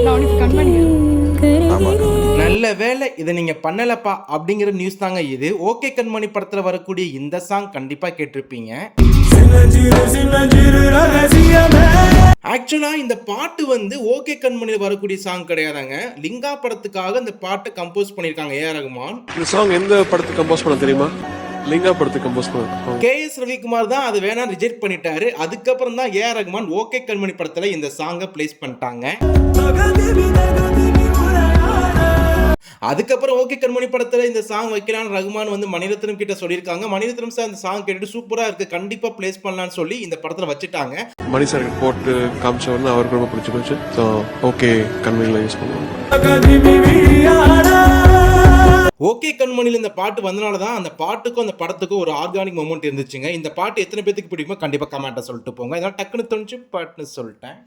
நான் உனக்கு கண்மணி. நல்ல வேலை இதை நீங்க பண்ணலப்பா அப்படிங்கிற நியூஸ் தாங்க இது. ஓகே கண்மணி படத்துல வரக்கூடிய இந்த சாங் கண்டிப்பா கேட்டிருப்பீங்க. ஆக்சுவலா இந்த பாட்டு வந்து ஓகே கண்மணியில வரக்கூடிய சாங் கிடையாதாங்க. லிங்கா படத்துக்காக இந்த பாட்டை கம்போஸ் பண்ணிருக்காங்க ஏ ஆர் ரகுமான். இந்த சாங் எந்த படத்துக்கு கம்போஸ் பண்ண தெரியுமா? லிங்கா படத்துக்கு கம்போஸ் பண்ண. KS ரவிக்குமார் தான் அது வேணா ரிஜெக்ட் பண்ணிட்டாரு. அதுக்கப்புறம் தான் ஏ ஆர் ரகுமான் ஓகே கண்மணி படத்துல இந்த சாங்கை பிளேஸ் பண்ணிட்டாங்க. அதுக்கப்புறம் ஓகே கண்மணி படத்துல இந்த சாங் வைக்கலான்னு ரகுமான் வந்து மணிரத்னம் கிட்ட சொல்லியிருக்காங்க. மணிரத்னம் சார் இந்த சாங் கேட்டுட்டு சூப்பரா இருக்கு, கண்டிப்பா பிளேஸ் பண்ணலாம்னு சொல்லி இந்த படத்துல வச்சுட்டாங்க. மணி சார் போட்டு காமிச்ச உடனே அவருக்கு ரொம்ப பிடிச்சி போச்சு. ஸோ ஓகே கண்மணியில் யூஸ் பண்ணுவாங்க. ஓகே கண்மணியில் இந்த பாட்டு வந்தனால தான் அந்த பாட்டுக்கும் அந்த படத்துக்கும் ஒரு ஆர்கானிக் மொமெண்ட் இருந்துச்சுங்க. இந்த பாட்டு எத்தனை பேருக்கு பிடிக்குமோ கண்டிப்பா கமெண்ட்டை சொல்லிட்டு போங்க. இதெல்லாம் டக்குன்னு தோணுச்சு பாட்டுன்னு சொல்லிட்டேன்.